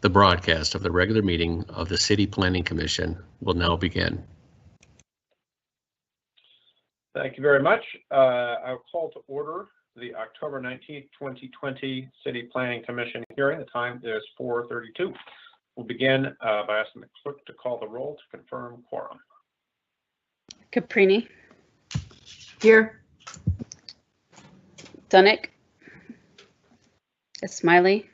The broadcast of the regular meeting of the City Planning Commission will now begin. Thank you very much. I'll call to order the October 19th, 2020 City Planning Commission hearing. The time is 4:32. We'll begin by asking the clerk to call the roll to confirm quorum. Caprini. Here. Dunick. Smiley.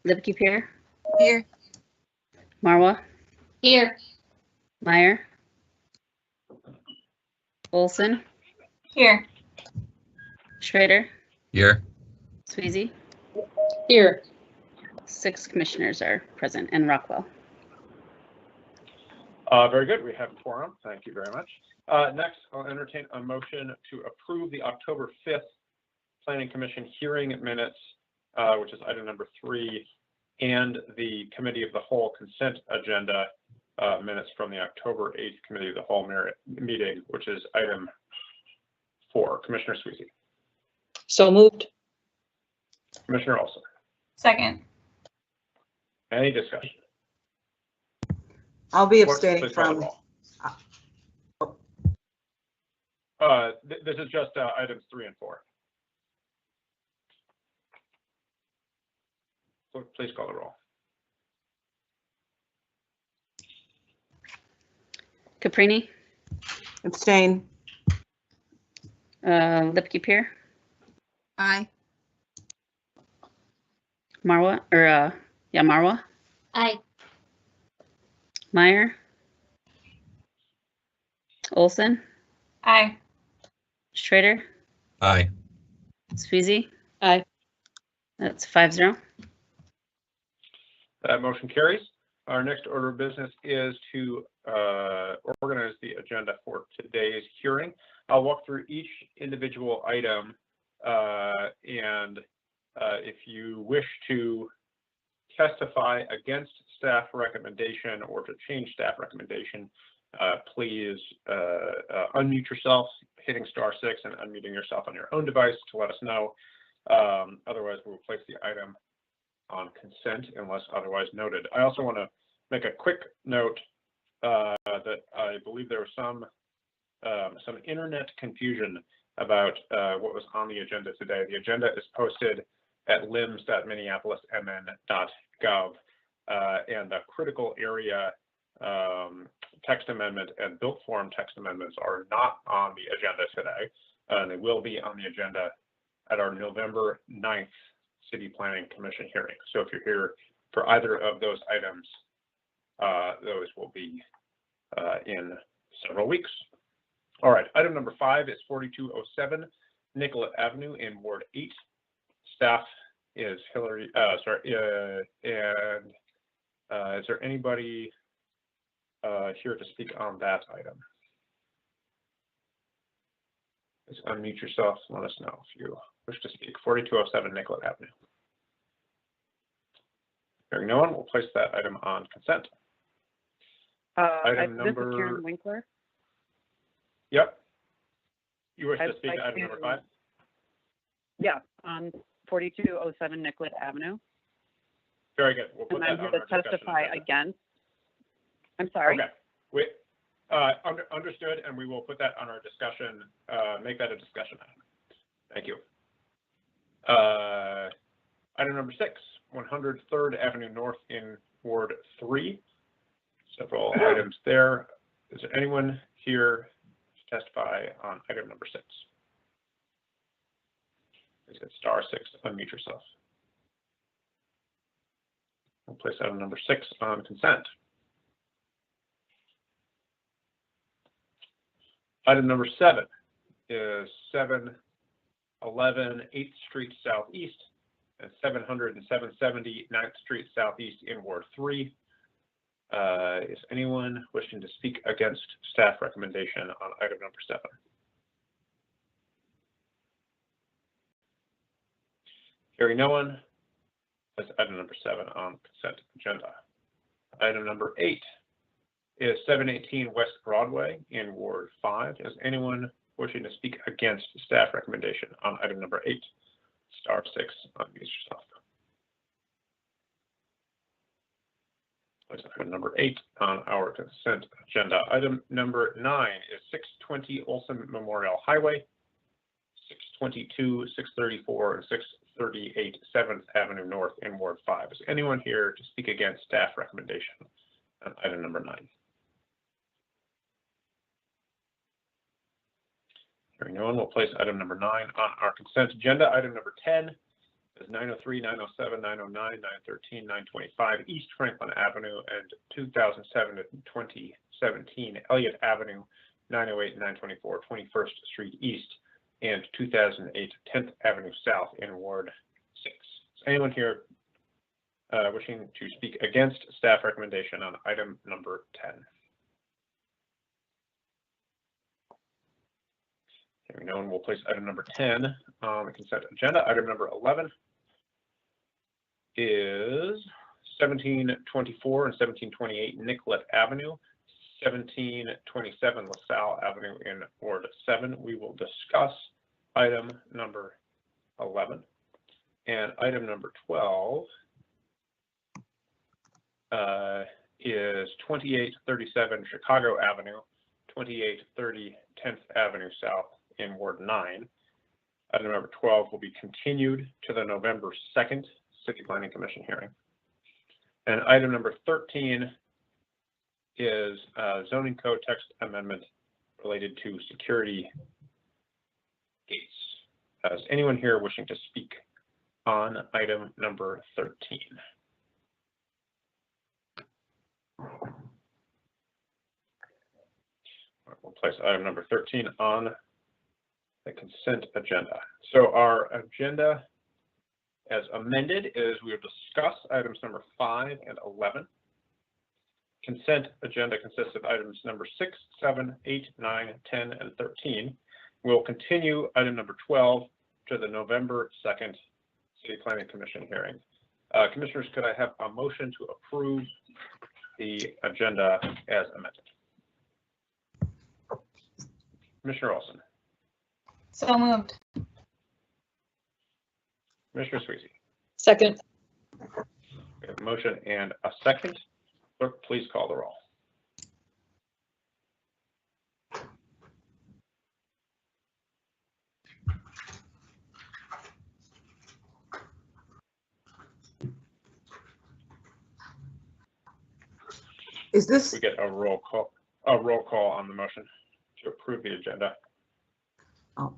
Lipke-Pierre. Here. Marwa. Here. Meyer. Olson. Here. Schrader. Here. Sweezy. Here. 6 commissioners are present, and Rockwell. Very good. We have a quorum. Thank you very much. Next, I'll entertain a motion to approve the October 5th Planning Commission hearing minutes, which is item number 3, and the Committee of the Whole consent agenda minutes from the October 8th Committee of the Whole meeting, which is item 4. Commissioner Sweezy. So moved. Commissioner Olson. Second. Any discussion? I'll be Clerk, abstaining please call the from. roll. This is just items 3 and 4. Clerk, please call the roll. Caprini. Abstain. Lipke-Pierre. Aye. Marwa. Marwa. Aye. Meyer. Olson. Aye. Schrader. Aye. Sweezy. Aye. That's 5-0. That motion carries. Our next order of business is to organize the agenda for today's hearing. I'll walk through each individual item, and if you wish to testify against staff recommendation or to change staff recommendation, please unmute yourself, hitting *6 and unmuting yourself on your own device to let us know. Otherwise, we'll place the item on consent unless otherwise noted. I also want to make a quick note that I believe there was some internet confusion about what was on the agenda today. The agenda is posted at lims.minneapolismn.gov, and the critical area text amendment and built form text amendments are not on the agenda today. They will be on the agenda at our November 9th City Planning Commission hearing. So if you're here for either of those items, those will be in several weeks. All right, item number 5 is 4207 Nicollet Avenue in Ward 8. Staff is Hillary, and is there anybody here to speak on that item? Please unmute yourself and let us know if you wish to speak. 4207 Nicollet Avenue. Hearing no one, we'll place that item on consent. Item number... This is Karen Winkler. Yep. You wish to speak to item number 5? Yeah, on 4207 Nicollet Avenue. Very good. We'll put And that I'm here on to our discussion testify agenda. against. I'm sorry. Okay. Understood, and we will put that on our discussion, make that a discussion item. Thank you. Item number 6, 100 3rd Avenue North in Ward 3. Several items there. Is there anyone here to testify on item number 6? Please hit *6 to unmute yourself. We'll place item number 6 on consent. Item number 7 is 711 8th Street Southeast and 700 and 770 9th Street Southeast in Ward 3. Is anyone wishing to speak against staff recommendation on item number 7? Hearing no one, that's item number 7 on consent agenda. Item number 8 is 718 West Broadway in Ward 5. Is anyone wishing to speak against staff recommendation on item number 8? *6, unmute yourself. Place item number 8 on our consent agenda. Item number 9 is 620 Olson Memorial Highway, 622, 634, and 638 7th Avenue North in Ward 5. Is anyone here to speak against staff recommendation on item number 9? Hearing no one, will place item number 9 on our consent agenda. Item number 10 is 903, 907, 909, 913, 925 East Franklin Avenue and 2007 to 2017 Elliott Avenue, 908, 924, 21st Street East, and 2008 10th Avenue South in Ward 6. Is anyone here wishing to speak against staff recommendation on item number 10? Hearing no one, will place item number 10 on the consent agenda. Item number 11 is 1724 and 1728 Nicollet Avenue, 1727 LaSalle Avenue in Ward 7. We will discuss item number 11. And item number 12 is 2837 Chicago Avenue, 2830 10th Avenue South in Ward 9. Item number 12 will be continued to the November 2nd City Planning Commission hearing. And item number 13 is zoning code text amendment related to security gates. Is anyone here wishing to speak on item number 13? We'll place item number 13 on the consent agenda. So our agenda as amended is we will discuss items number 5 and 11. Consent agenda consists of items number 6, 7, 8, 9, 10, and 13. We'll continue item number 12 to the November 2nd City Planning Commission hearing. Commissioners, could I have a motion to approve the agenda as amended? Commissioner Olson. So moved. Commissioner Sweezy. Second. We have a motion and a second. Clerk, please call the roll. Is this, We get a roll call on the motion to approve the agenda. oh,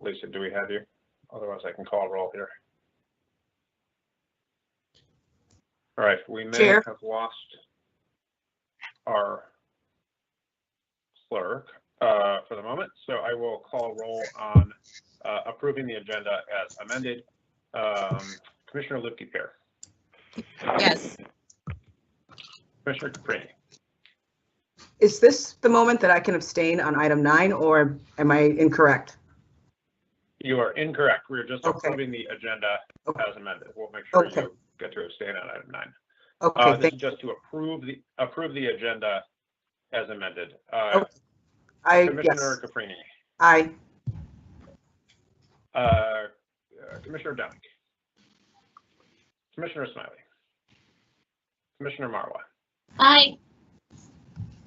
Lisa, do we have you? Otherwise, I can call roll here. All right, we may Chair. have lost our clerk for the moment, so I will call roll on approving the agenda as amended. Commissioner Lipke-Pear. yes. Commissioner Caprini. Is this the moment that I can abstain on item 9, or am I incorrect? You are incorrect. We're just Okay. approving the agenda Okay. as amended. We'll make sure Okay. you get to abstain on item 9. Okay, This thank is just to approve the agenda as amended. I, Commissioner yes, Caprini, aye. Commissioner Downing, Commissioner Smiley, Commissioner Marwa, Aye.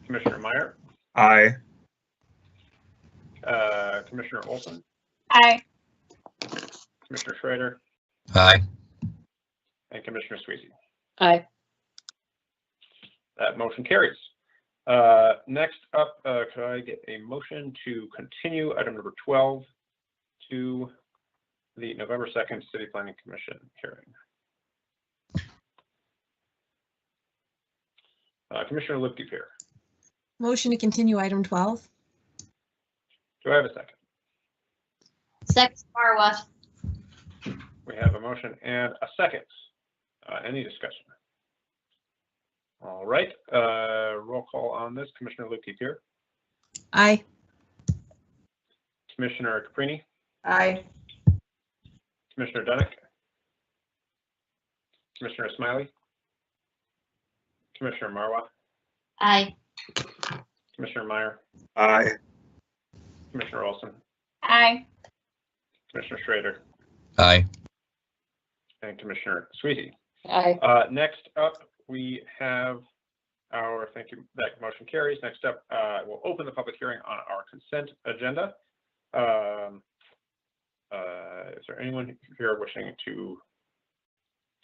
Commissioner Meyer, Aye. Commissioner Olson, Aye. Commissioner Schrader, Aye. and Commissioner Sweezy. Aye. That motion carries. Next up, could I get a motion to continue item number 12 to the November 2nd City Planning Commission hearing? Commissioner Lipke-Pear, Motion to continue item 12. do I have a second? Second, Marwa. We have a motion and a second. Any discussion? All right, roll call on this. Commissioner Lipke-Pear, Aye. Commissioner Caprini, Aye. Commissioner Dunick, Commissioner Smiley, Commissioner Marwa, Aye. Commissioner Meyer, Aye. Commissioner Olson, Aye. Commissioner Schrader, Aye. and Commissioner Sweezy. Aye. Next up, we have our, thank you, that motion carries. Next up, we'll open the public hearing on our consent agenda. Is there anyone here wishing to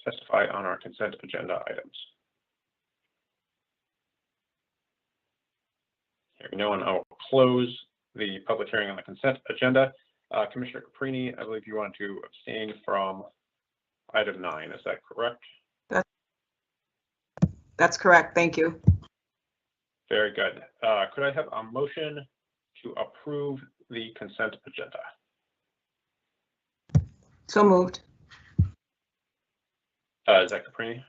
testify on our consent agenda items? Hearing no one, I will close the public hearing on the consent agenda. Commissioner Caprini, I believe you want to abstain from item 9. Is that correct? That's correct. Thank you. Very good. Could I have a motion to approve the consent agenda? So moved. Zach Caprini?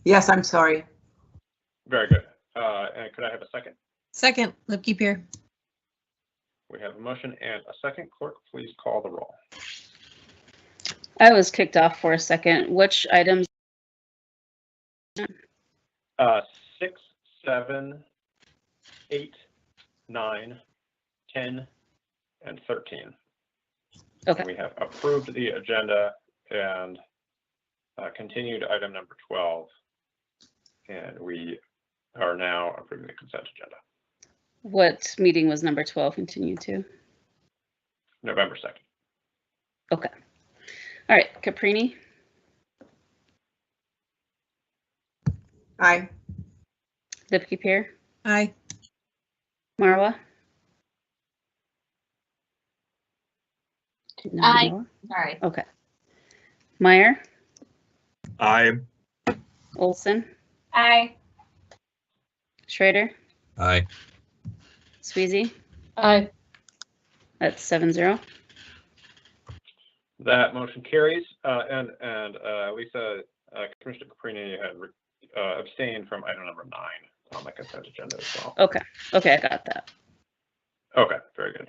Yes, I'm sorry. Very good. And could I have a second? Second, Lipke Pier. We have a motion and a second. Clerk, please call the roll. I was kicked off for a second. Which items? 6, 7, 8, 9, 10, and 13. Okay. We have approved the agenda and continued item number 12. And we are now approving the consent agenda. What meeting was number 12 continued to? November 2nd. Okay. All right, Caprini, Aye. Lipke Pier, Aye. Marwa? Aye. Marwa? Sorry. Okay. Meyer, Aye. Olson, Aye. Schrader, Aye. Sweezy. Aye. That's 7-0. That motion carries. And Lisa, Commissioner Caprini had abstained from item number 9 on the consent agenda as well. Okay. Okay, I got that. Okay, very good.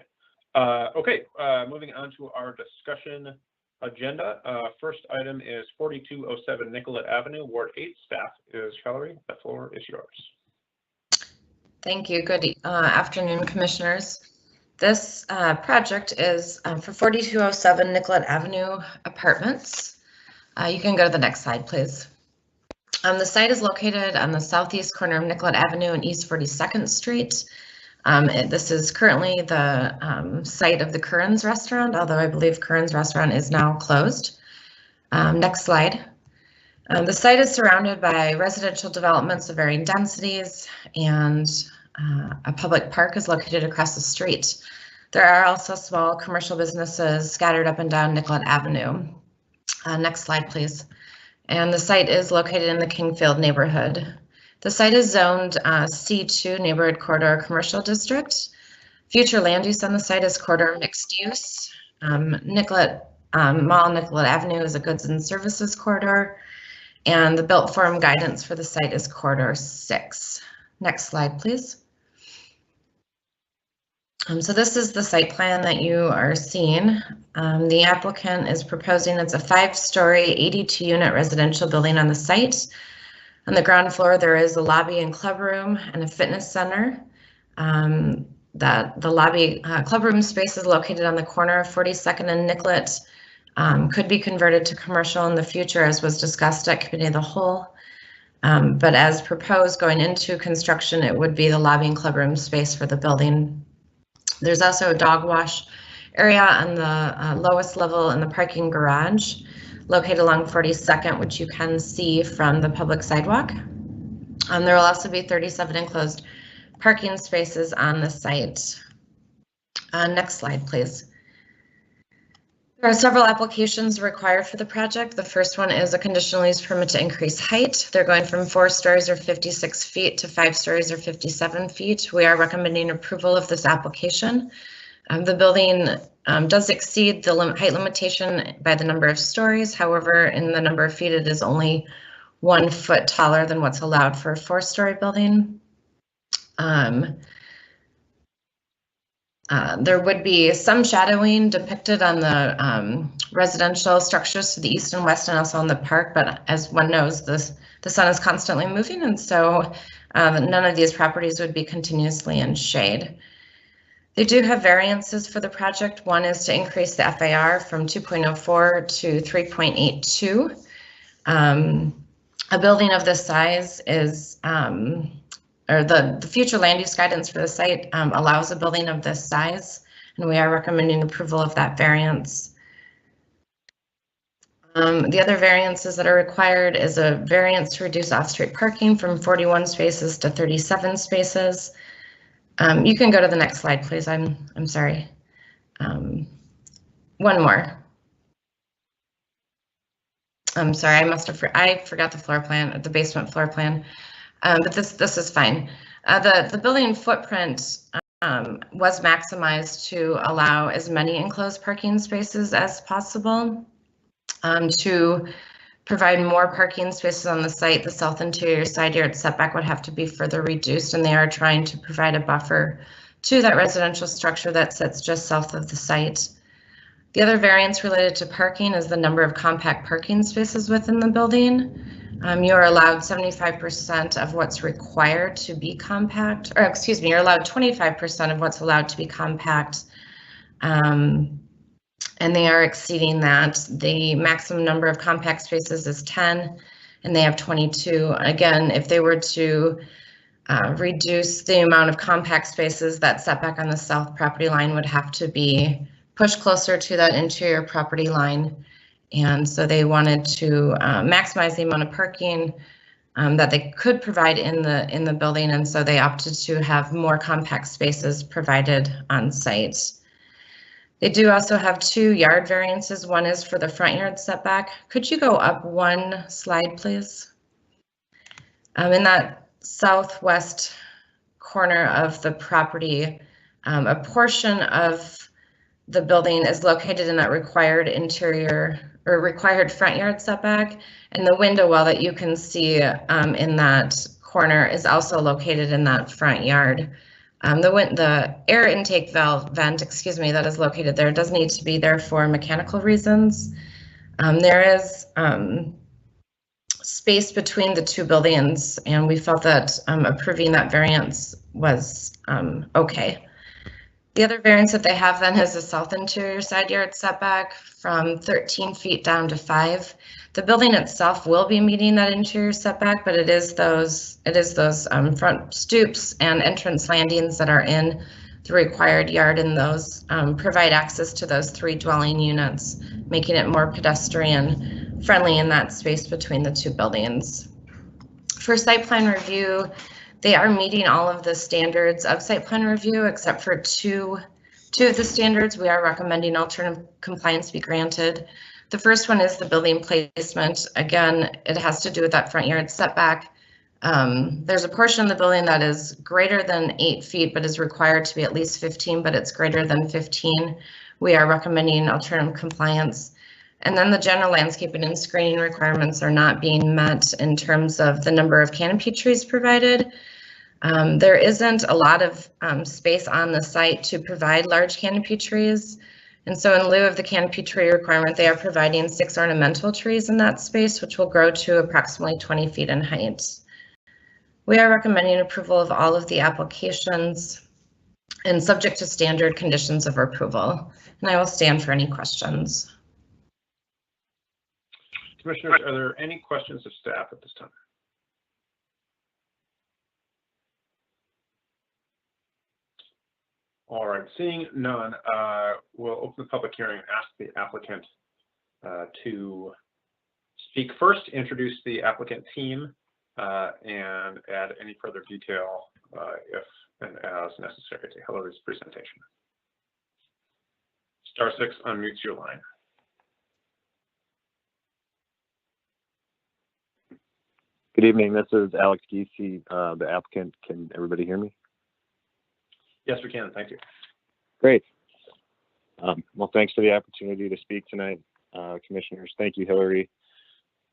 Okay, moving on to our discussion agenda. First item is 4207 Nicollet Avenue, Ward 8. Staff is Valerie. The floor is yours. Thank you. Good afternoon, Commissioners. This project is for 4207 Nicollet Avenue Apartments. You can go to the next slide, please. The site is located on the southeast corner of Nicollet Avenue and East 42nd Street. This is currently the site of the Curran's Restaurant, although I believe Curran's Restaurant is now closed. Next slide. The site is surrounded by residential developments of varying densities, and a public park is located across the street. There are also small commercial businesses scattered up and down Nicollet Avenue. Next slide, please. And the site is located in the Kingfield neighborhood. The site is zoned C2 Neighborhood Corridor Commercial District. Future land use on the site is corridor mixed use. Nicollet Mall Nicollet Avenue is a goods and services corridor, and the built form guidance for the site is corridor 6. Next slide, please. So this is the site plan that you are seeing. The applicant is proposing it's a 5-story, 82-unit residential building on the site. On the ground floor, there is a lobby and club room and a fitness center. The lobby club room space is located on the corner of 42nd and Nicollet. Could be converted to commercial in the future, as was discussed at Committee of the Whole. But as proposed going into construction, it would be the lobby and club room space for the building. There's also a dog wash area on the lowest level in the parking garage, located along 42nd, which you can see from the public sidewalk. There will also be 37 enclosed parking spaces on the site. Next slide, please. There are several applications required for the project. The first one is a conditional use permit to increase height. They're going from 4 stories or 56 feet to 5 stories or 57 feet. We are recommending approval of this application. The building does exceed the height limitation by the number of stories. However, in the number of feet, it is only 1 foot taller than what's allowed for a 4-story building. There would be some shadowing depicted on the residential structures to the east and west and also on the park, but as one knows, the sun is constantly moving, and so none of these properties would be continuously in shade. They do have variances for the project. One is to increase the FAR from 2.04 to 3.82. A building of this size is, or the future land use guidance for the site allows a building of this size, and we are recommending approval of that variance. The other variances that are required is a variance to reduce off-street parking from 41 spaces to 37 spaces. You can go to the next slide, please. I'm sorry. One more. I'm sorry, I forgot the floor plan, the basement floor plan, but this is fine. The building footprint was maximized to allow as many enclosed parking spaces as possible. To provide more parking spaces on the site, the south interior side yard setback would have to be further reduced, and they are trying to provide a buffer to that residential structure that sits just south of the site. The other variance related to parking is the number of compact parking spaces within the building. You are allowed 75% of what's required to be compact, or excuse me, you're allowed 25% of what's allowed to be compact. And they are exceeding that. The maximum number of compact spaces is 10, and they have 22. Again, if they were to reduce the amount of compact spaces, that setback on the south property line would have to be pushed closer to that interior property line. And so they wanted to maximize the amount of parking that they could provide in the building, and so they opted to have more compact spaces provided on site. They do also have 2 yard variances. One is for the front yard setback. Could you go up one slide, please? In that southwest corner of the property, a portion of the building is located in that required interior or required front yard setback, and the window well that you can see in that corner is also located in that front yard. The air intake vent, excuse me, that is located there does need to be there for mechanical reasons. There is space between the 2 buildings, and we felt that approving that variance was okay. The other variance that they have then is the south interior side yard setback from 13 feet down to 5. The building itself will be meeting that interior setback, but it is those front stoops and entrance landings that are in the required yard, and those provide access to those 3 dwelling units, making it more pedestrian friendly in that space between the 2 buildings. For site plan review, they are meeting all of the standards of site plan review except for two of the standards. We are recommending alternative compliance be granted. The first one is the building placement. Again, it has to do with that front yard setback. There's a portion of the building that is greater than 8 feet, but is required to be at least 15, but it's greater than 15. We are recommending alternative compliance. And then the general landscaping and screening requirements are not being met in terms of the number of canopy trees provided. There isn't a lot of space on the site to provide large canopy trees. And so in lieu of the canopy tree requirement, they are providing 6 ornamental trees in that space, which will grow to approximately 20 feet in height. We are recommending approval of all of the applications and subject to standard conditions of approval. And I will stand for any questions. Commissioners, are there any questions of staff at this time? All right, seeing none, we'll open the public hearing and ask the applicant to speak first, introduce the applicant team, and add any further detail if and as necessary to Hillary's presentation. Star 6 unmutes your line. Good evening. This is Alex Giese, the applicant. Can everybody hear me? Yes, we can. Thank you. Great. Well, thanks for the opportunity to speak tonight, commissioners. Thank you, Hillary,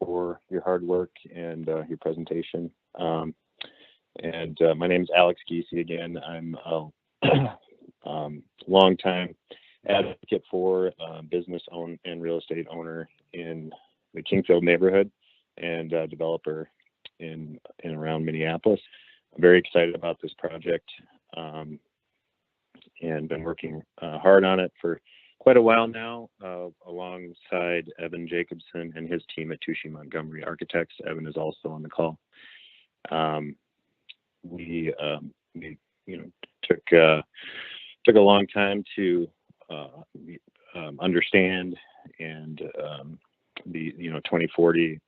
for your hard work and your presentation. My name is Alex Giese again. I'm a longtime advocate for business and real estate owner in the Kingfield neighborhood and developer in and around Minneapolis. I'm very excited about this project. and been working hard on it for quite a while now, alongside Evan Jacobson and his team at Tushy Montgomery Architects. Evan is also on the call. We took a long time to understand and the 2040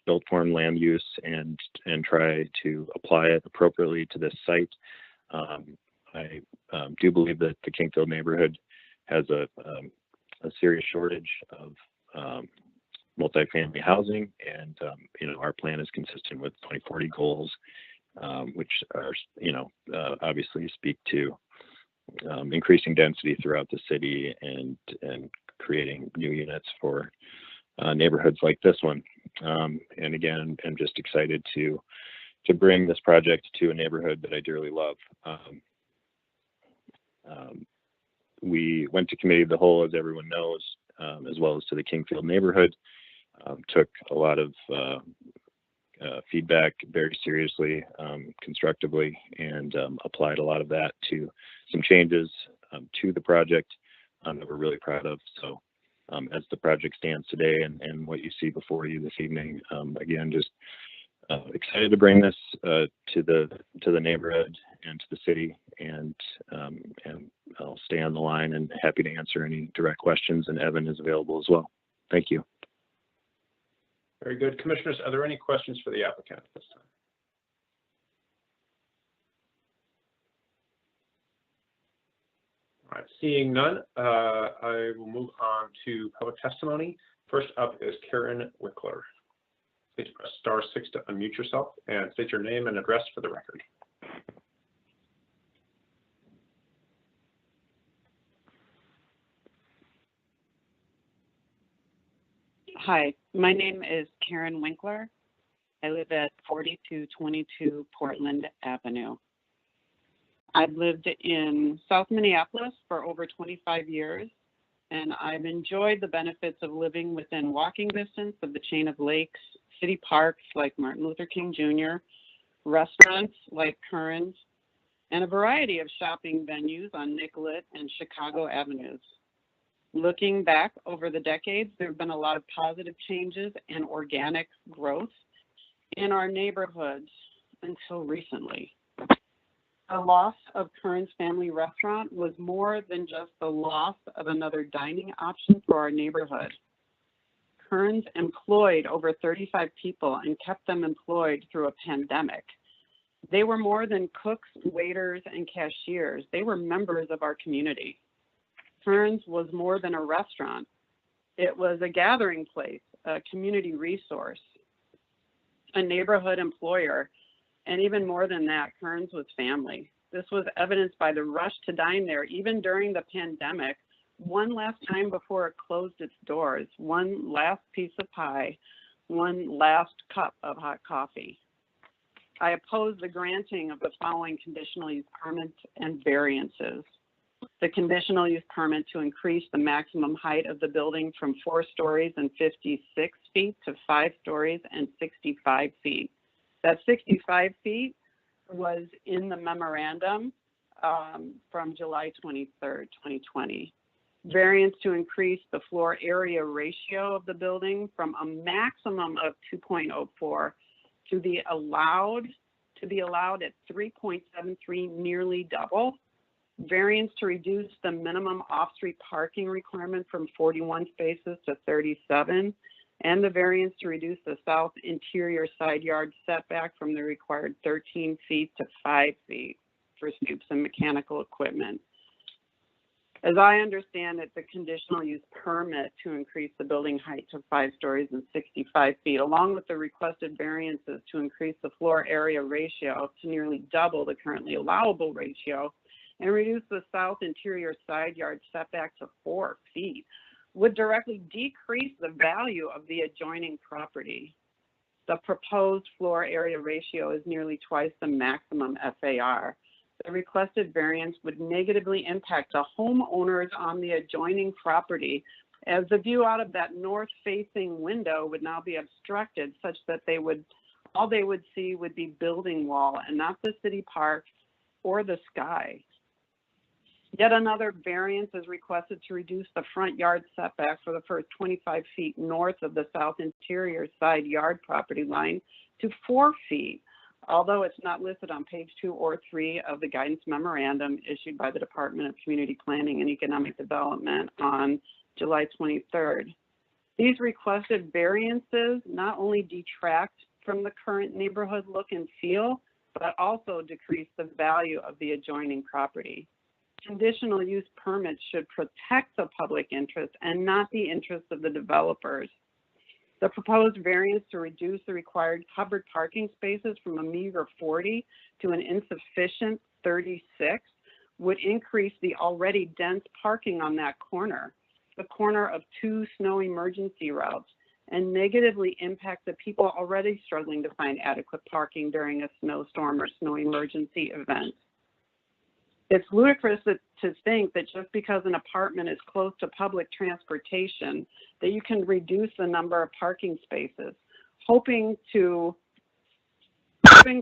built form land use and try to apply it appropriately to this site. I do believe that the Kingfield neighborhood has a serious shortage of multifamily housing, and our plan is consistent with 2040 goals, which are obviously speak to increasing density throughout the city and creating new units for neighborhoods like this one. And again, I'm just excited to bring this project to a neighborhood that I dearly love. We went to committee of the whole, as everyone knows, as well as to the Kingfield neighborhood. Took a lot of feedback very seriously, constructively, and applied a lot of that to some changes to the project that we're really proud of. So as the project stands today and what you see before you this evening, again, just excited to bring this to the neighborhood and to the city, and I'll stay on the line and happy to answer any direct questions, and Evan is available as well. Thank you. Very good. Commissioners, are there any questions for the applicant at this time? All right, seeing none, I will move on to public testimony. First up is Karen Wickler. Please press *6 to unmute yourself and state your name and address for the record. Hi, my name is Karen Winkler. I live at 4222 Portland Avenue. I've lived in South Minneapolis for over 25 years, and I've enjoyed the benefits of living within walking distance of the chain of lakes, city parks like Martin Luther King Jr., restaurants like Curran's, and a variety of shopping venues on Nicollet and Chicago Avenues. Looking back over the decades, there have been a lot of positive changes and organic growth in our neighborhoods until recently. The loss of Curran's Family Restaurant was more than just the loss of another dining option for our neighborhood. Curran's employed over 35 people and kept them employed through a pandemic. They were more than cooks, waiters, and cashiers. They were members of our community. Curran's was more than a restaurant. It was a gathering place, a community resource, a neighborhood employer, and even more than that, Curran's was family. This was evidenced by the rush to dine there, even during the pandemic, one last time before it closed its doors, one last piece of pie, one last cup of hot coffee. I oppose the granting of the following conditional use permits and variances. The conditional use permit to increase the maximum height of the building from 4 stories and 56 feet to 5 stories and 65 feet. That 65 feet was in the memorandum from July 23rd, 2020. Variance to increase the floor area ratio of the building from a maximum of 2.04 to be allowed at 3.73, nearly double. Variance to reduce the minimum off-street parking requirement from 41 spaces to 37, and the variance to reduce the south interior side yard setback from the required 13 feet to 5 feet for stoops and mechanical equipment. As I understand it, the conditional use permit to increase the building height to 5 stories and 65 feet, along with the requested variances to increase the floor area ratio to nearly double the currently allowable ratio and reduce the south interior side yard setback to 4 feet, would directly decrease the value of the adjoining property. The proposed floor area ratio is nearly twice the maximum FAR. The requested variance would negatively impact the homeowners on the adjoining property, as the view out of that north-facing window would now be obstructed, such that all they would see would be building wall and not the city park or the sky. Yet another variance is requested to reduce the front yard setback for the first 25 feet north of the south interior side yard property line to 4 feet, although it's not listed on page 2 or 3 of the guidance memorandum issued by the Department of Community Planning and Economic Development on July 23rd. These requested variances not only detract from the current neighborhood look and feel, but also decrease the value of the adjoining property. Conditional use permits should protect the public interest and not the interests of the developers. The proposed variance to reduce the required covered parking spaces from a meager 40 to an insufficient 36 would increase the already dense parking on that corner, the corner of 2 snow emergency routes, and negatively impact the people already struggling to find adequate parking during a snowstorm or snow emergency event. It's ludicrous to think that just because an apartment is close to public transportation, that you can reduce the number of parking spaces. Hoping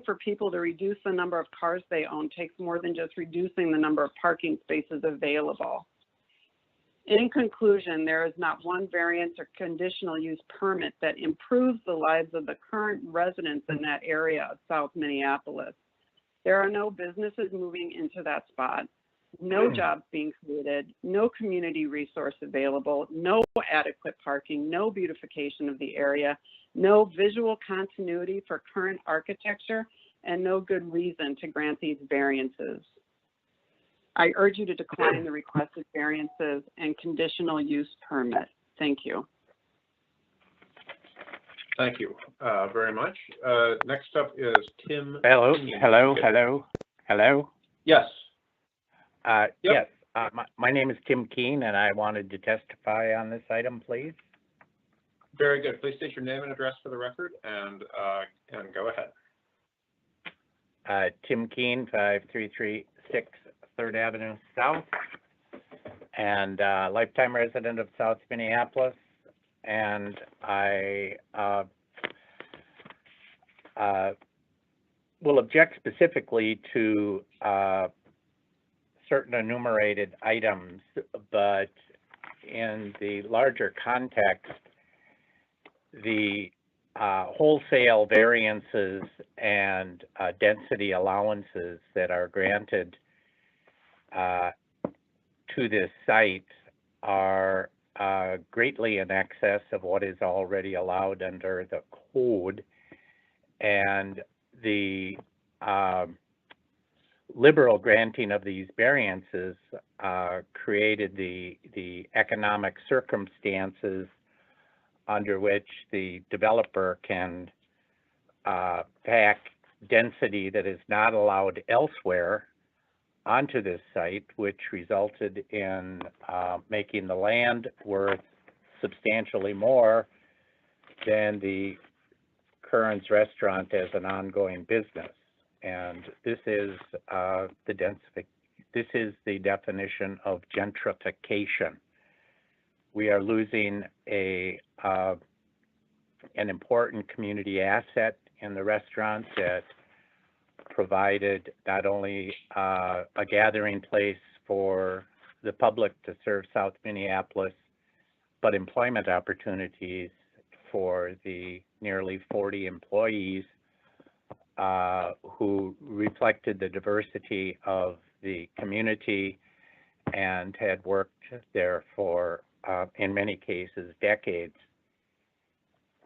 for people to reduce the number of cars they own takes more than just reducing the number of parking spaces available. In conclusion, there is not one variance or conditional use permit that improves the lives of the current residents in that area of South Minneapolis. There are no businesses moving into that spot, no jobs being created, no community resource available, no adequate parking, no beautification of the area, no visual continuity for current architecture, and no good reason to grant these variances. I urge you to decline the requested variances and conditional use permit. Thank you. Thank you very much. Next up is Tim. Hello. Yes. Yes, my name is Tim Keene, and I wanted to testify on this item, please. Very good. Please state your name and address for the record, and go ahead. Tim Keene, 5336 3rd Avenue South, and lifetime resident of South Minneapolis. And I will object specifically to certain enumerated items, but in the larger context, the wholesale variances and density allowances that are granted to this site are greatly in excess of what is already allowed under the code, and the liberal granting of these variances created the economic circumstances under which the developer can pack density that is not allowed elsewhere onto this site, which resulted in making the land worth substantially more than the Kern's restaurant as an ongoing business. And this is this is the definition of gentrification. We are losing an important community asset in the restaurant that provided not only a gathering place for the public to serve South Minneapolis, but employment opportunities for the nearly 40 employees who reflected the diversity of the community and had worked there for, in many cases, decades.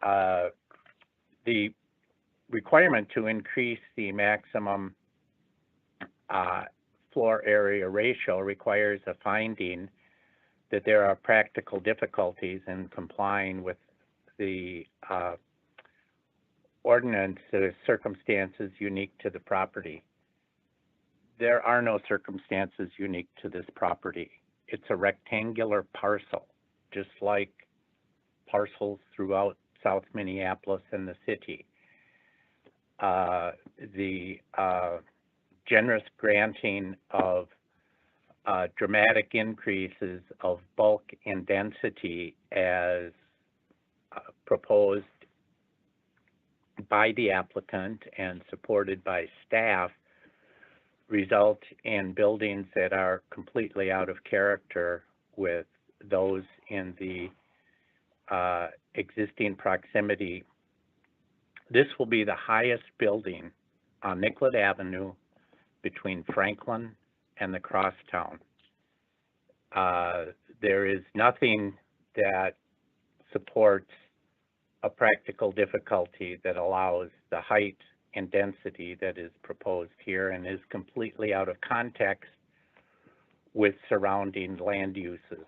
The requirement to increase the maximum floor area ratio requires a finding that there are practical difficulties in complying with the ordinance circumstances unique to the property. There are no circumstances unique to this property. It's a rectangular parcel, just like parcels throughout South Minneapolis and the city. The generous granting of dramatic increases of bulk and density as proposed by the applicant and supported by staff result in buildings that are completely out of character with those in the existing proximity. This will be the highest building on Nicollet Avenue between Franklin and the Crosstown. There is nothing that supports a practical difficulty that allows the height and density that is proposed here and is completely out of context with surrounding land uses.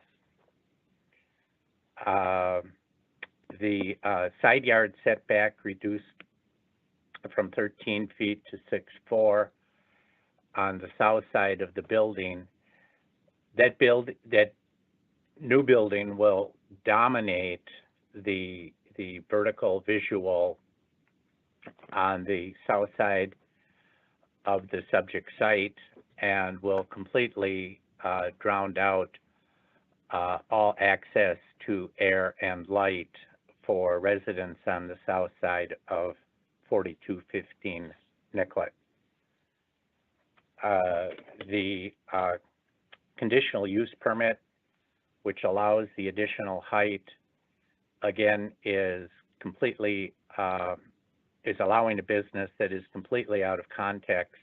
The side yard setback reduced from 13 feet to 6'4" on the south side of the building. That new building will dominate the vertical visual on the south side of the subject site and will completely drown out all access to air and light for residents on the south side of 4215 Nicollet. The conditional use permit, which allows the additional height, again, is completely is allowing a business that is completely out of context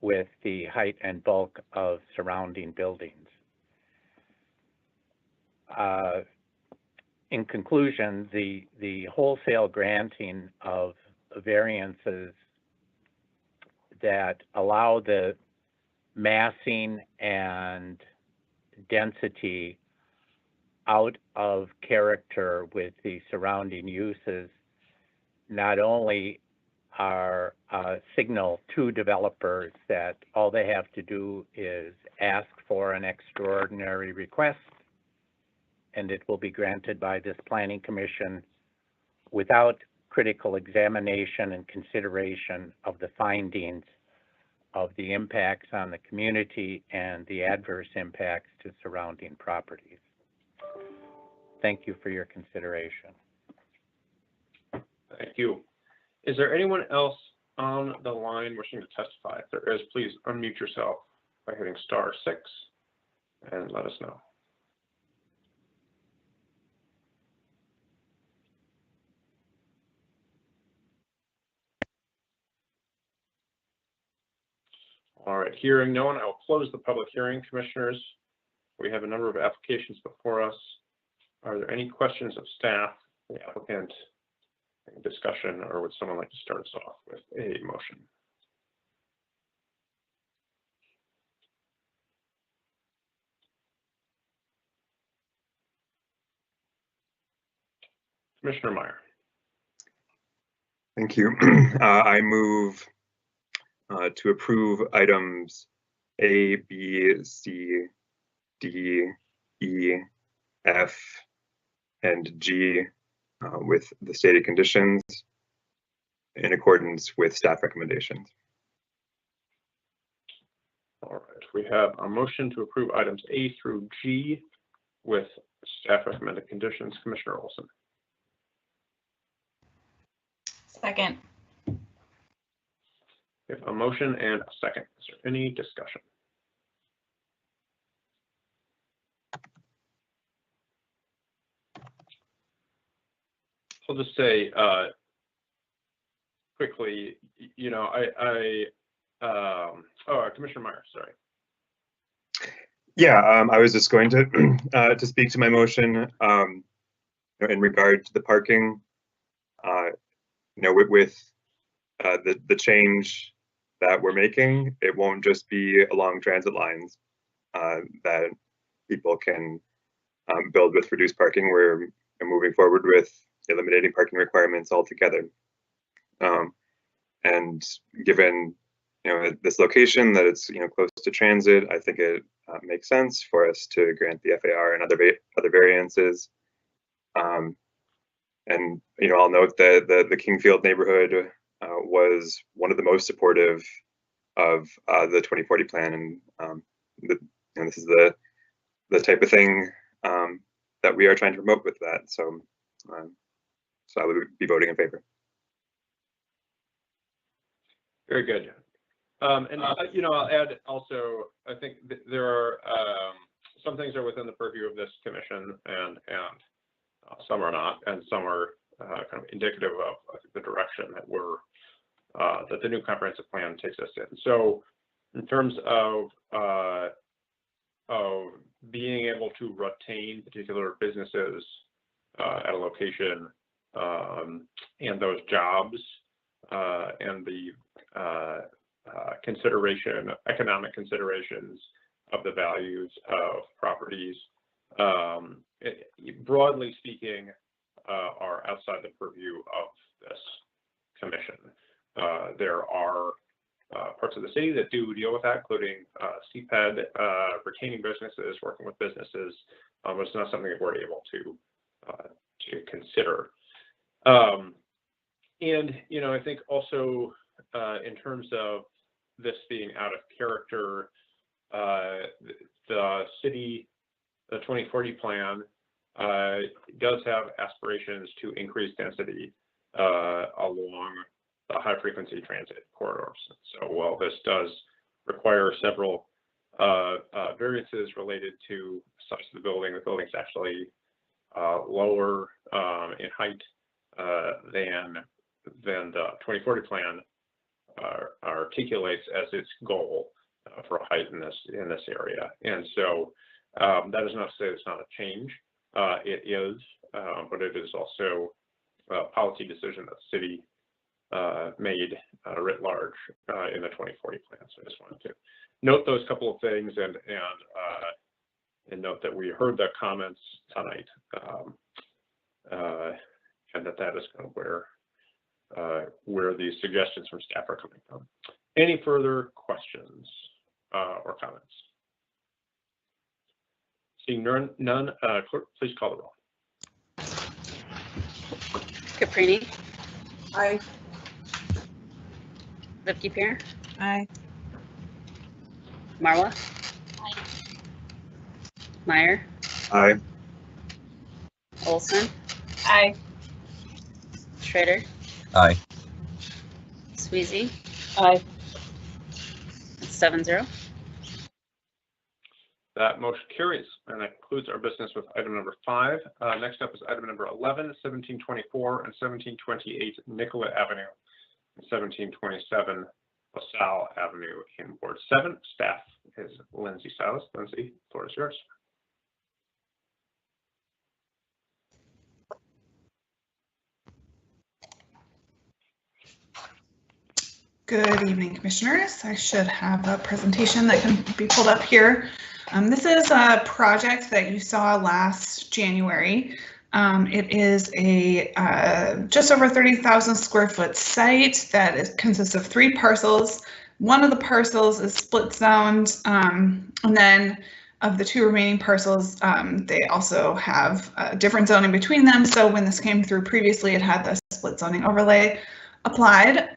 with the height and bulk of surrounding buildings. In conclusion, the wholesale granting of variances that allow the massing and density out of character with the surrounding uses not only are a signal to developers that all they have to do is ask for an extraordinary request and it will be granted by this planning commission without critical examination and consideration of the findings of the impacts on the community and the adverse impacts to surrounding properties. Thank you for your consideration. Thank you. Is there anyone else on the line wishing to testify? If there is, please unmute yourself by hitting *6 and let us know. All right, hearing no one, I will close the public hearing, commissioners. We have a number of applications before us. Are there any questions of staff, the applicant, any discussion, or would someone like to start us off with a motion? Commissioner Meyer. Thank you. I move to approve items A, B, C, D, E, F, and G with the stated conditions in accordance with staff recommendations. All right, we have a motion to approve items A through G with staff recommended conditions. Commissioner Olson. Second. We have a motion and a second. Is there any discussion? I'll just say quickly, you know, Commissioner Meyer, sorry. Yeah, I was just going to speak to my motion in regard to the parking. You know, with the change that we're making, it won't just be along transit lines that people can build with reduced parking. We're moving forward with eliminating parking requirements altogether. And given, you know, this location that it's, you know, close to transit, I think it makes sense for us to grant the FAR and other variances. And, you know, I'll note that the Kingfield neighborhood was one of the most supportive of the 2040 plan, and this is the type of thing that we are trying to promote with that. So, so I would be voting in favor. Very good. You know, I'll add also, I think there are some things are within the purview of this commission, and some are not, and some are kind of indicative of the direction that that the new comprehensive plan takes us in. So, in terms of being able to retain particular businesses at a location and those jobs and the economic considerations of the values of properties, broadly speaking, are outside the purview of this commission. There are parts of the city that do deal with that, including CPED, retaining businesses, working with businesses, but it's not something that we're able to consider. And, you know, I think also in terms of this being out of character, the city, the 2040 plan does have aspirations to increase density along the high frequency transit corridors. So while this does require several variances related to the size of the building's actually lower in height than the 2040 plan articulates as its goal for height in this area. And so that is not to say it's not a change. It is, but it is also a policy decision that the city made writ large in the 2040 plan. So I just wanted to note those couple of things and note that we heard the comments tonight, and that is kind of where these suggestions from staff are coming from. Any further questions or comments? Seeing none, clerk, please call the roll. Caprini, Aye. Lipke-Peer, Aye. Marwa. Meyer, Aye. Olson, Aye. Schrader, Aye. Sweezy. Aye. 7-0. That motion carries, and that concludes our business with item number 5. Next up is item number 11, 1724 and 1728 Nicollet Avenue, and 1727 LaSalle Avenue in Ward 7. Staff is Lindsay Silas. Lindsay, the floor is yours. Good evening, Commissioners. I should have a presentation that can be pulled up here. This is a project that you saw last January. It is a just over 30,000 square foot site that consists of 3 parcels. One of the parcels is split zoned, and then of the 2 remaining parcels, they also have different zoning between them. So when this came through previously, it had the split zoning overlay applied.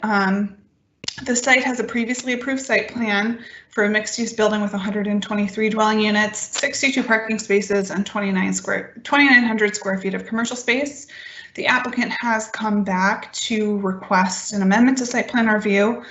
The site has a previously approved site plan for a mixed-use building with 123 dwelling units, 62 parking spaces, and 2,900 square feet of commercial space. The applicant has come back to request an amendment to site plan review,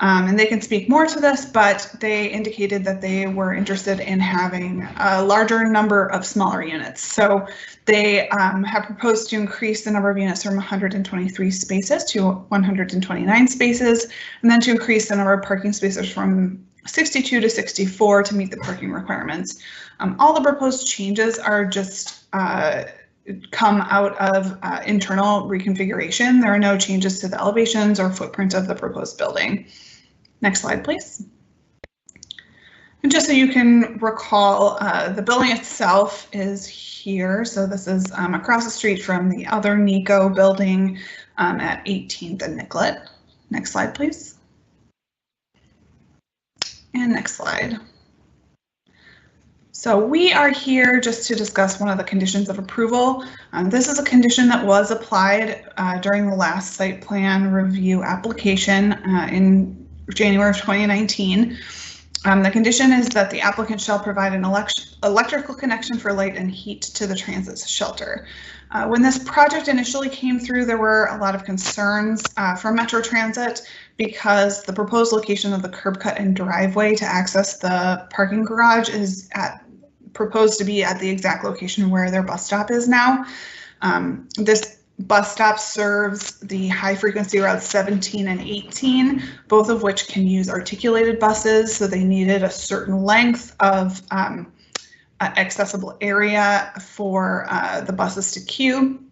and they can speak more to this, but they indicated that they were interested in having a larger number of smaller units. So they have proposed to increase the number of units from 123 spaces to 129 spaces, and then to increase the number of parking spaces from 62 to 64 to meet the parking requirements. All the proposed changes are just come out of internal reconfiguration. There are no changes to the elevations or footprint of the proposed building. Next slide, please. And just so you can recall, the building itself is here. So this is across the street from the other Nico building at 18th and Nicollet. Next slide, please. And next slide. So we are here just to discuss one of the conditions of approval. This is a condition that was applied during the last site plan review application in January of 2019. The condition is that the applicant shall provide an electrical connection for light and heat to the transit shelter. When this project initially came through, there were a lot of concerns from Metro Transit because the proposed location of the curb cut and driveway to access the parking garage is proposed to be at the exact location where their bus stop is now. This bus stop serves the high frequency routes 17 and 18, both of which can use articulated buses. So they needed a certain length of accessible area for the buses to queue.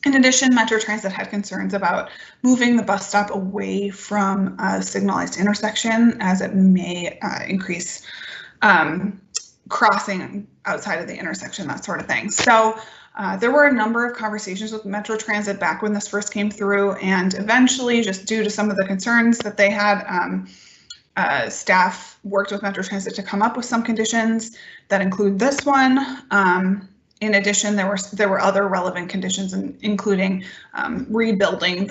In addition, Metro Transit had concerns about moving the bus stop away from a signalized intersection as it may increase crossing outside of the intersection, that sort of thing. So there were a number of conversations with Metro Transit back when this first came through, and eventually, just due to some of the concerns that they had, staff worked with Metro Transit to come up with some conditions that include this one. In addition, there were other relevant conditions, including relocating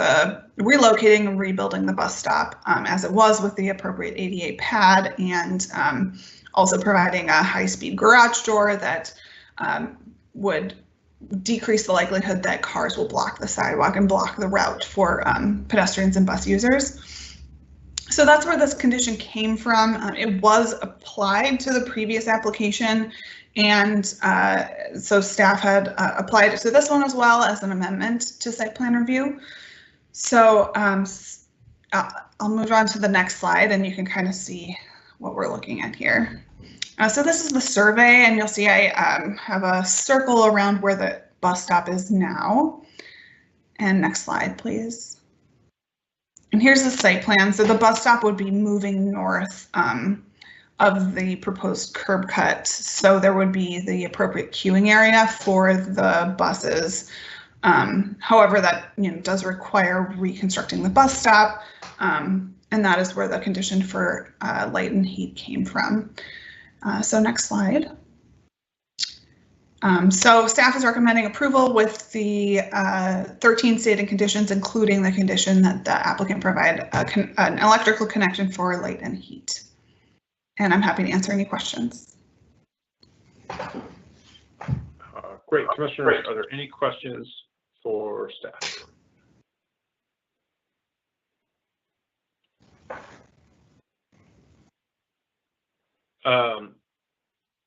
and rebuilding the bus stop as it was with the appropriate ADA pad, and also providing a high-speed garage door that would decrease the likelihood that cars will block the sidewalk and block the route for pedestrians and bus users. So that's where this condition came from. It was applied to the previous application, and so staff had applied it to this one as well as an amendment to site plan review. So I'll move on to the next slide, and you can kind of see what we're looking at here. So this is the survey, and you'll see I have a circle around where the bus stop is now. And next slide, please. And here's the site plan. So the bus stop would be moving north of the proposed curb cut. So there would be the appropriate queuing area for the buses. However, that does require reconstructing the bus stop. And that is where the condition for light and heat came from. So next slide. So staff is recommending approval with the 13 stated conditions, including the condition that the applicant provide an electrical connection for light and heat. And I'm happy to answer any questions. Great, Commissioners, are there any questions for staff?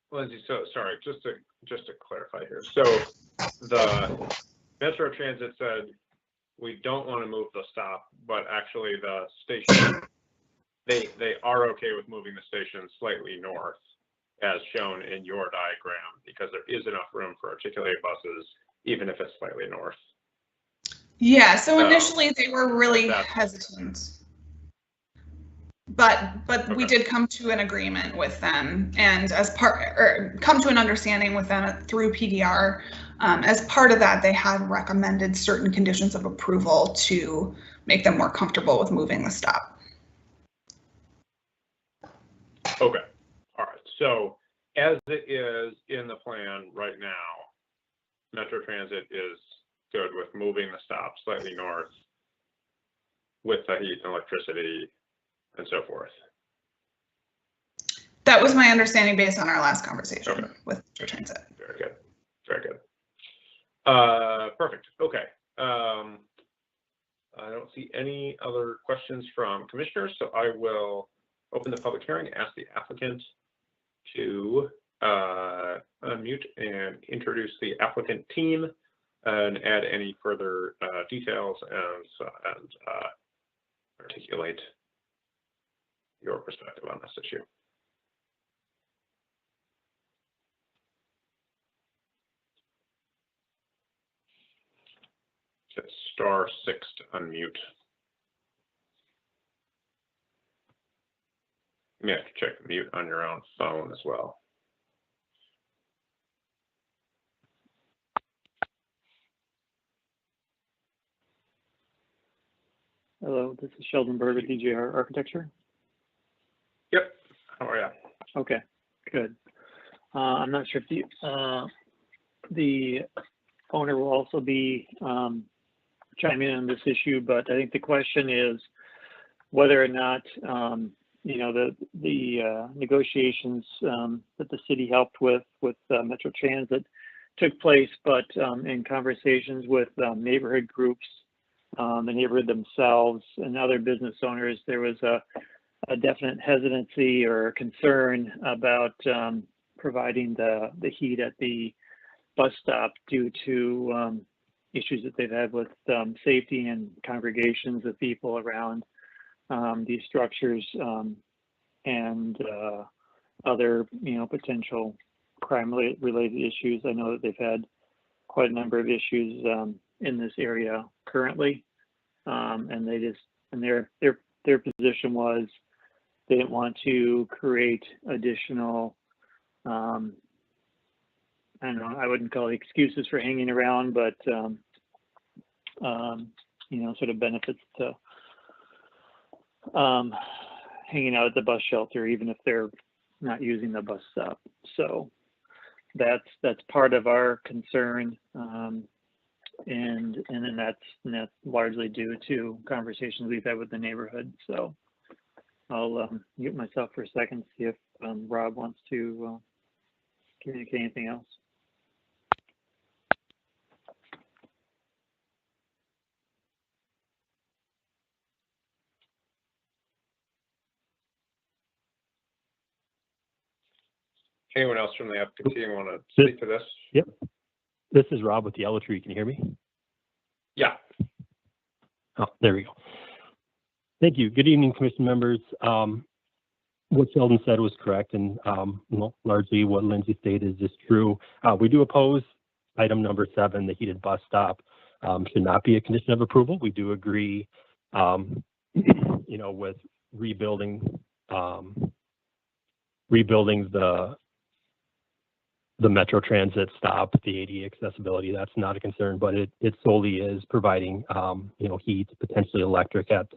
Lindsay, so sorry, just to clarify here. So the Metro Transit said we don't want to move the stop, but actually the station, they are okay with moving the station slightly north, as shown in your diagram, because there is enough room for articulated buses, even if it's slightly north. Yeah. So initially they were really hesitant. But okay. We did come to an agreement with them, and come to an understanding with them through PDR. As part of that, they had recommended certain conditions of approval to make them more comfortable with moving the stop. Okay. All right. So as it is in the plan right now, Metro Transit is good with moving the stop slightly north with the heat and electricity and so forth. That was my understanding based on our last conversation with Metro Transit. Very good. Very good. Perfect. Okay. I don't see any other questions from commissioners, so I will open the public hearing, ask the applicant to unmute and introduce the applicant team and add any further details and articulate your perspective on this issue. Hit *6 to unmute. You may have to check mute on your own phone as well. Hello, this is Sheldon Bird with DJR Architecture. Yep. How are you? Okay, good. I'm not sure if the owner will also be chiming in on this issue, but I think the question is whether or not you know, the negotiations that the city helped with Metro Transit took place, but in conversations with neighborhood groups, the neighborhood themselves and other business owners, there was a definite hesitancy or concern about providing the heat at the bus stop due to issues that they've had with safety and congregations of people around these structures and other, you know, potential crime related issues. I know that they've had quite a number of issues in this area currently, and their position was they didn't want to create additional I don't know, I wouldn't call it excuses for hanging around, but you know, sort of benefits to hanging out at the bus shelter, even if they're not using the bus stop. So that's part of our concern, and then that's largely due to conversations we've had with the neighborhood. So I'll mute myself for a second, see if Rob wants to communicate anything else. Anyone else from the applicant team want to speak to this? Yep. This is Rob with the Yellow Tree. Can you hear me? Yeah. Oh, there we go. Thank you. Good evening, commission members. What Sheldon said was correct, and largely what Lindsay stated is true. We do oppose item number 7, the heated bus stop. Should not be a condition of approval. We do agree, you know, with rebuilding the Metro Transit stop, the ADA accessibility. That's not a concern, but it solely is providing, you know, heat, potentially electric at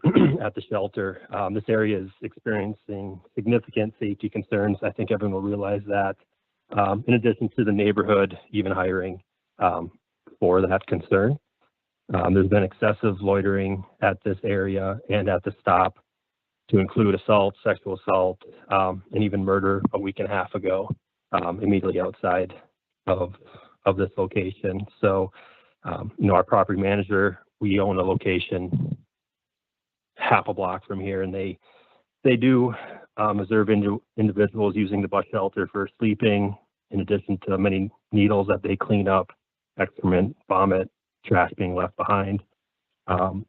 the shelter. This area is experiencing significant safety concerns. I think everyone will realize that. In addition to the neighborhood even hiring for that concern. There's been excessive loitering at this area and at the stop, to include assault, sexual assault, and even murder a week and a half ago, immediately outside of this location. So, you know, our property manager, we own a location half a block from here, and they do observe individuals using the bus shelter for sleeping, in addition to many needles that they clean up, excrement, vomit, trash being left behind.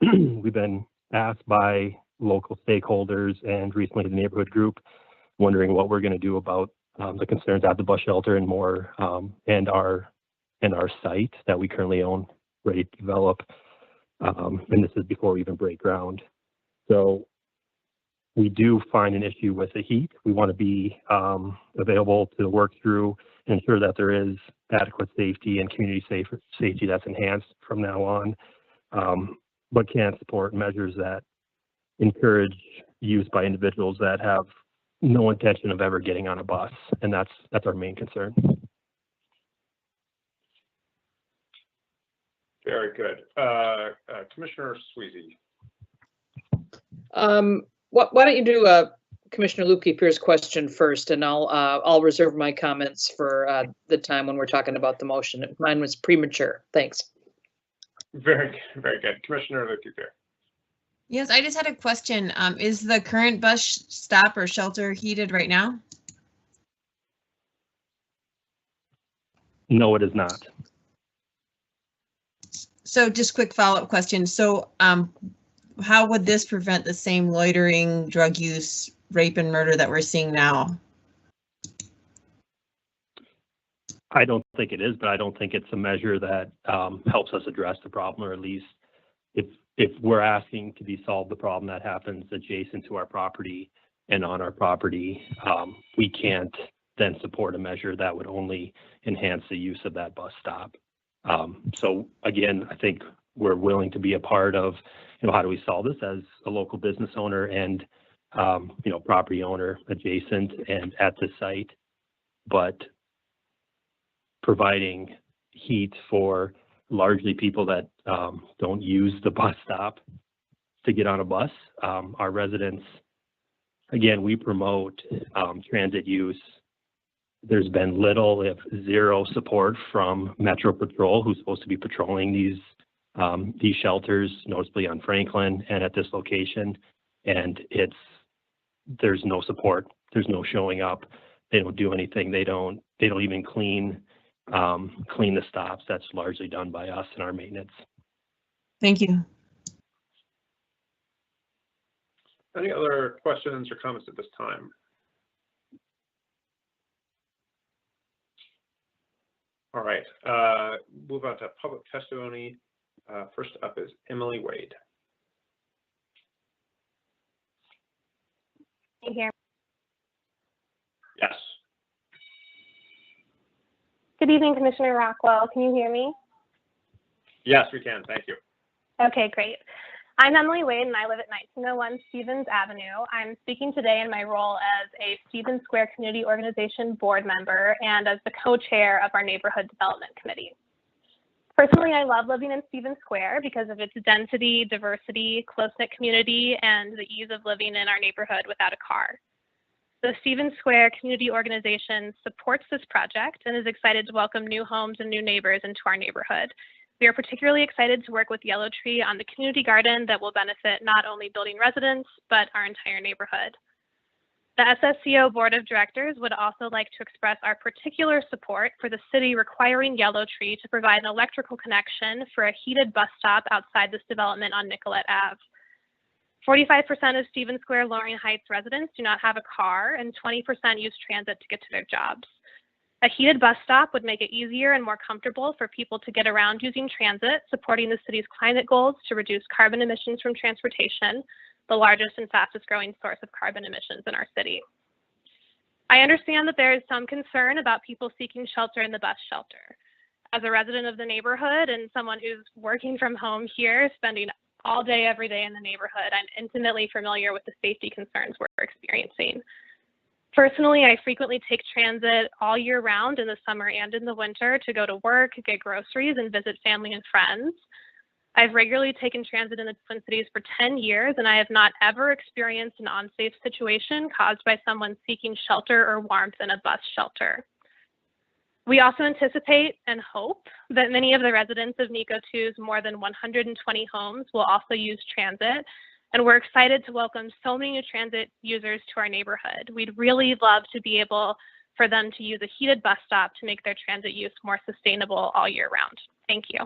We've been asked by local stakeholders and recently the neighborhood group, wondering what we're going to do about the concerns at the bus shelter and more, and our site that we currently own, ready to develop. And this is before we even break ground. So we do find an issue with the heat. We want to be available to work through and ensure that there is adequate safety and community safety that's enhanced from now on, but can't support measures that encourage use by individuals that have no intention of ever getting on a bus, and that's our main concern. Very good. Commissioner Sweezy. Why don't you do Commissioner Lupke-Pierre's question first, and I'll reserve my comments for the time when we're talking about the motion. Mine was premature. Thanks. Very good. Commissioner Lupke-Pierre. Yes, I just had a question. Is the current bus stop or shelter heated right now? No, it is not. So just quick follow-up question. So how would this prevent the same loitering, drug use, rape and murder that we're seeing now? I don't think it is, but I don't think it's a measure that helps us address the problem, or at least if we're asking to be solved the problem that happens adjacent to our property and on our property, we can't then support a measure that would only enhance the use of that bus stop. So again, I think we're willing to be a part of, you know, how do we solve this as a local business owner and, you know, property owner adjacent and at the site, but providing heat for largely people that don't use the bus stop to get on a bus. Our residents, again, we promote transit use. There's been little, if zero, support from Metro Patrol, who's supposed to be patrolling these shelters, noticeably on Franklin and at this location. And there's no support. There's no showing up. They don't do anything. They don't even clean the stops. That's largely done by us and our maintenance. Thank you. Any other questions or comments at this time? All right, move on to public testimony. First up is Emily Wade. Can you hear me? Yes. Good evening, Commissioner Rockwell. Can you hear me? Yes, we can. Thank you. Okay, great. I'm Emily Wade, and I live at 1901 Stevens Avenue. I'm speaking today in my role as a Stevens Square Community Organization board member and as the co-chair of our Neighborhood Development Committee. Personally, I love living in Stevens Square because of its density, diversity, close-knit community, and the ease of living in our neighborhood without a car. The Stevens Square Community Organization supports this project and is excited to welcome new homes and new neighbors into our neighborhood. We are particularly excited to work with Yellow Tree on the community garden that will benefit not only building residents, but our entire neighborhood. The SSCO Board of Directors would also like to express our particular support for the city requiring Yellow Tree to provide an electrical connection for a heated bus stop outside this development on Nicollet Ave. 45% of Stevens Square Loring Heights residents do not have a car, and 20% use transit to get to their jobs. A heated bus stop would make it easier and more comfortable for people to get around using transit, supporting the city's climate goals to reduce carbon emissions from transportation, the largest and fastest growing source of carbon emissions in our city. I understand that there is some concern about people seeking shelter in the bus shelter. As a resident of the neighborhood and someone who's working from home here, spending all day, every day in the neighborhood, I'm intimately familiar with the safety concerns we're experiencing. Personally, I frequently take transit all year round in the summer and in the winter to go to work, get groceries, and visit family and friends. I've regularly taken transit in the Twin Cities for 10 years, and I have not ever experienced an unsafe situation caused by someone seeking shelter or warmth in a bus shelter. We also anticipate and hope that many of the residents of NECO 2's more than 120 homes will also use transit, and we're excited to welcome so many new transit users to our neighborhood. We'd really love to be able for them to use a heated bus stop to make their transit use more sustainable all year round. Thank you.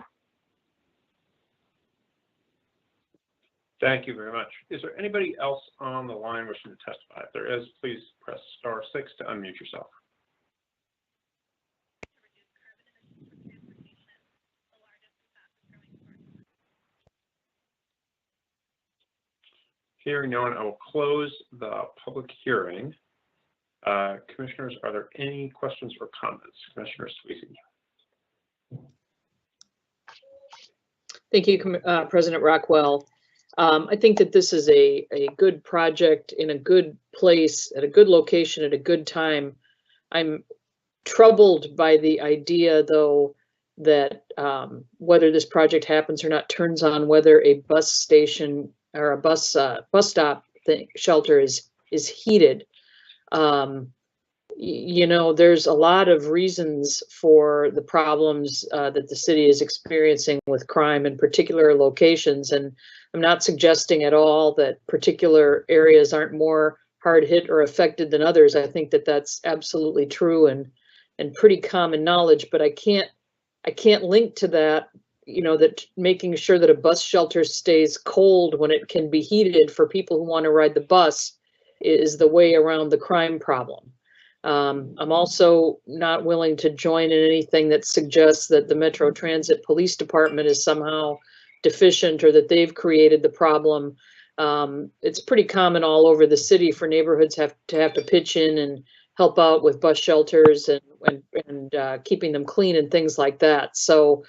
Thank you very much. Is there anybody else on the line wishing to testify? If there is, please press *6 to unmute yourself. Hearing no one, I will close the public hearing. Commissioners, are there any questions or comments? Commissioner Sweezy. Thank you, President Rockwell. I think that this is a good project in a good place, at a good location, at a good time. I'm troubled by the idea, though, that whether this project happens or not turns on whether a bus station or a bus stop shelter is heated. You know, there's a lot of reasons for the problems that the city is experiencing with crime in particular locations, and I'm not suggesting at all that particular areas aren't more hard hit or affected than others. I think that that's absolutely true and pretty common knowledge, but I can't link to that, you know, that making sure that a bus shelter stays cold when it can be heated for people who want to ride the bus is the way around the crime problem. I'm also not willing to join in anything that suggests that the Metro Transit Police Department is somehow deficient or that they've created the problem. It's pretty common all over the city for neighborhoods to have to pitch in and help out with bus shelters and keeping them clean and things like that. So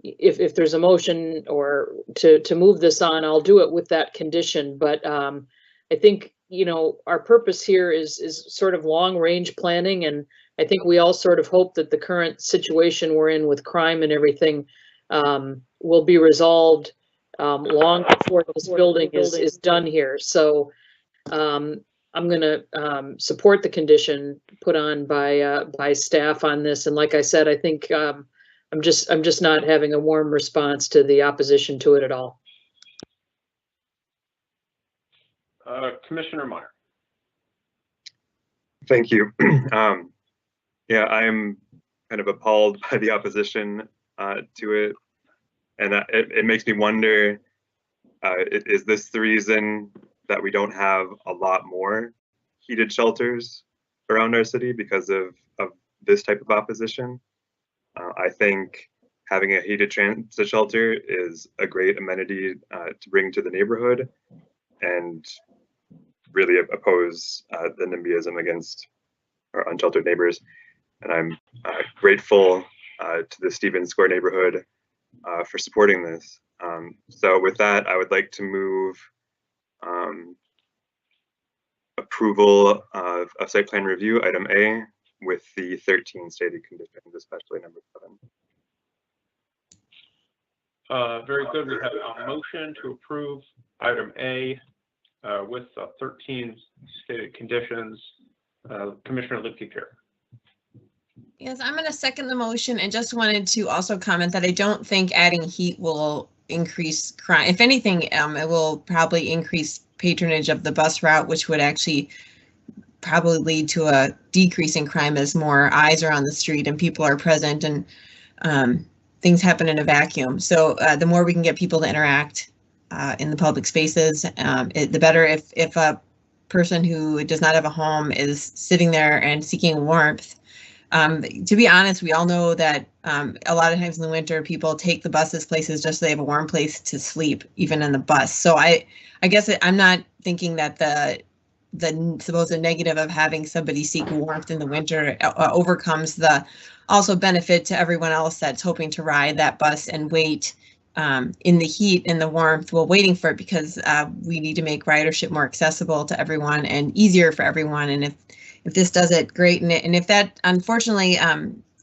if there's a motion or to move this on, I'll do it with that condition. But I think, you know, our purpose here is sort of long range planning. And I think we all sort of hope that the current situation we're in with crime and everything will be resolved long before this building is done here. So I'm going to support the condition put on by staff on this. And like I said, I think I'm just not having a warm response to the opposition to it at all. Commissioner Meyer. Thank you. Yeah, I'm kind of appalled by the opposition to it. And it makes me wonder, is this the reason that we don't have a lot more heated shelters around our city because of this type of opposition? I think having a heated transit shelter is a great amenity to bring to the neighborhood and really oppose the NIMBYism against our unsheltered neighbors. And I'm grateful to the Stevens Square neighborhood for supporting this. So with that, I would like to move approval of site plan review, item A, with the 13 stated conditions, especially number 7. Very good. We have a motion to approve item A with 13 stated conditions. Commissioner Lukey-Pierre. Yes, I'm going to second the motion and just wanted to also comment that I don't think adding heat will increase crime. If anything, it will probably increase patronage of the bus route, which would actually probably lead to a decrease in crime as more eyes are on the street and people are present and things happen in a vacuum. So the more we can get people to interact in the public spaces, the better. If a person who does not have a home is sitting there and seeking warmth, to be honest, we all know that a lot of times in the winter, people take the buses places just so they have a warm place to sleep, even in the bus. So I guess I'm not thinking that the supposed negative of having somebody seek warmth in the winter overcomes the also benefit to everyone else that's hoping to ride that bus and wait in the heat and the warmth while waiting for it, because we need to make ridership more accessible to everyone and easier for everyone. And if this does it, great. And if that, unfortunately,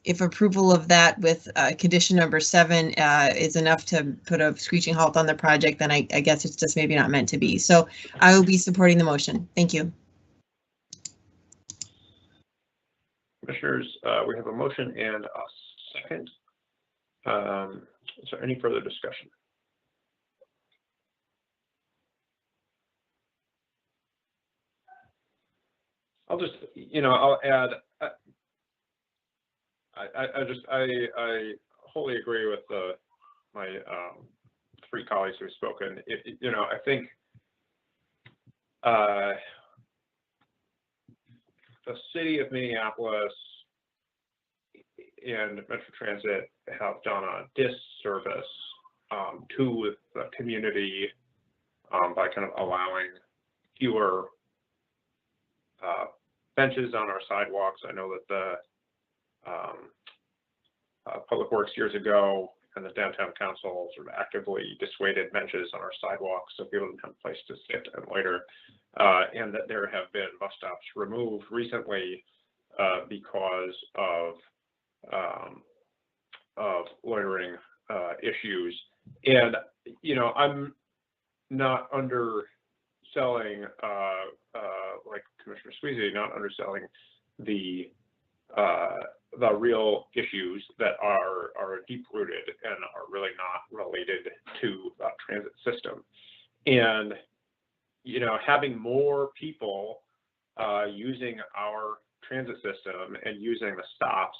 if approval of that with condition number 7 is enough to put a screeching halt on the project, then I guess it's just maybe not meant to be. So I will be supporting the motion. Thank you. Commissioners, we have a motion and a second. Is there any further discussion? I'll just, I'll add, I wholly agree with my 3 colleagues who've spoken. I think the city of Minneapolis and Metro Transit have done a disservice to the community by kind of allowing fewer benches on our sidewalks. I know that the Public Works years ago and the Downtown Council sort of actively dissuaded benches on our sidewalks so people didn't have a place to sit and loiter, and that there have been bus stops removed recently because of loitering issues. And I'm not underselling, like Commissioner Sweezy, not underselling the real issues that are deep rooted and are really not related to the transit system. And having more people using our transit system and using the stops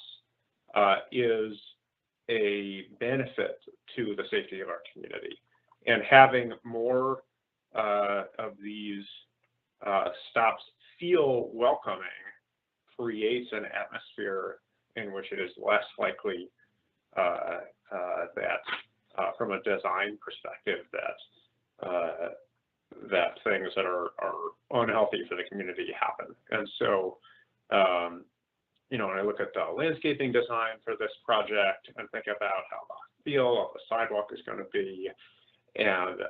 is a benefit to the safety of our community. And having more of these stops feel welcoming creates an atmosphere in which it is less likely that from a design perspective that things that are unhealthy for the community happen. And so when I look at the landscaping design for this project and think about how the feel of the sidewalk is going to be, and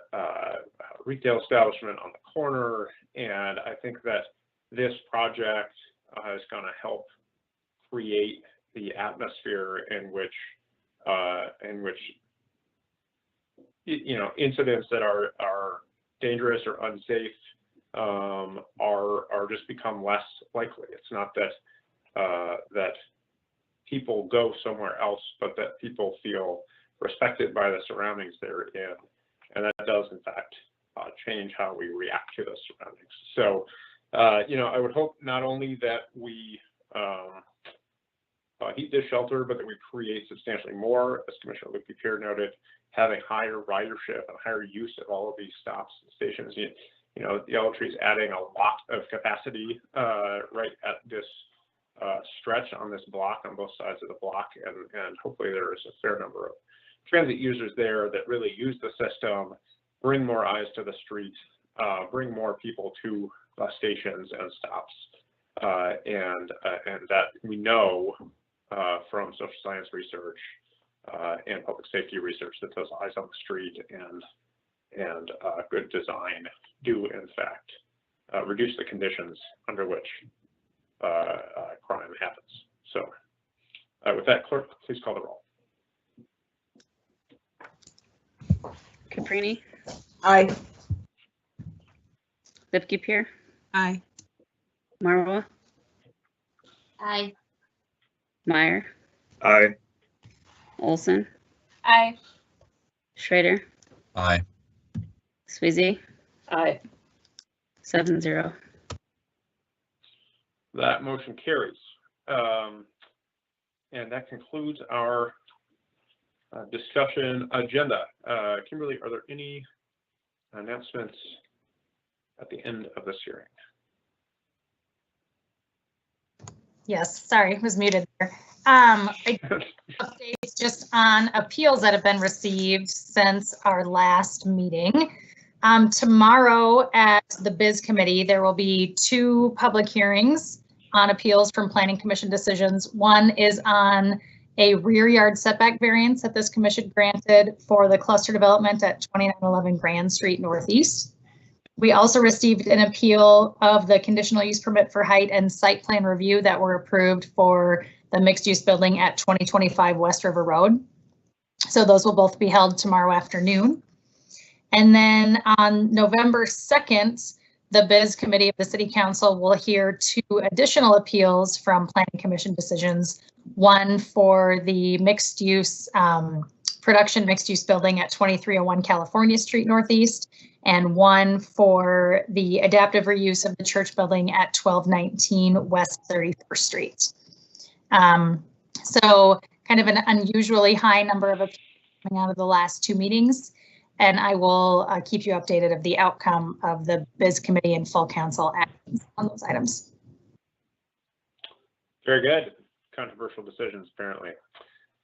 retail establishment on the corner, and I think that this project is going to help create the atmosphere in which incidents that are dangerous or unsafe are just become less likely. It's not that people go somewhere else, but that people feel respected by the surroundings they're in, and that does in fact change how we react to those surroundings. So, I would hope not only that we heat this shelter, but that we create substantially more, as Commissioner Lukey-Pierre noted, having higher ridership and higher use of all of these stops and stations. Yellow Tree is adding a lot of capacity right at this stretch on this block, on both sides of the block, and hopefully there is a fair number of transit users there that really use the system, bring more eyes to the street, bring more people to bus stations and stops, and that we know from social science research and public safety research that those eyes on the street and good design do in fact reduce the conditions under which crime happens. So with that, clerk, please call the roll. Caprini, Aye. Lukey-Pierre, Aye. Marwa, Aye. Meyer, Aye. Olson, Aye. Schrader, Aye. Swayze, Aye. 7-0. That motion carries. And that concludes our discussion agenda. Kimberly, are there any announcements at the end of this hearing? Yes, sorry, was muted there. Updates just on appeals that have been received since our last meeting. Tomorrow at the Biz Committee, there will be 2 public hearings on appeals from Planning Commission decisions. One is on a rear yard setback variance that this commission granted for the cluster development at 2911 Grand Street Northeast. We also received an appeal of the conditional use permit for height and site plan review that were approved for the mixed use building at 2025 West River Road. So those will both be held tomorrow afternoon. And then on November 2nd, the Biz Committee of the City Council will hear 2 additional appeals from Planning Commission decisions. One for the mixed use, production mixed use building at 2301 California Street Northeast, and one for the adaptive reuse of the church building at 1219 West 31st Street. So kind of an unusually high number of appeals coming out of the last 2 meetings. And I will keep you updated of the outcome of the Biz Committee and full council actions on those items. Very good. Controversial decisions, apparently.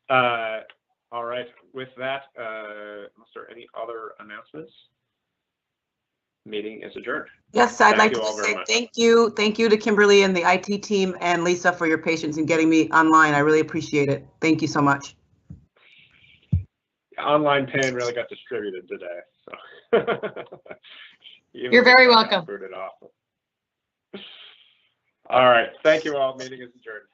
All right. With that, is there any other announcements? Meeting is adjourned. Yes, I'd like Thank you to all very say much. thank you to Kimberly and the IT team and Lisa for your patience in getting me online. I really appreciate it. Thank you so much. Online pain really got distributed today. So You're very welcome. Booted off. All right. Thank you all. Meeting is adjourned.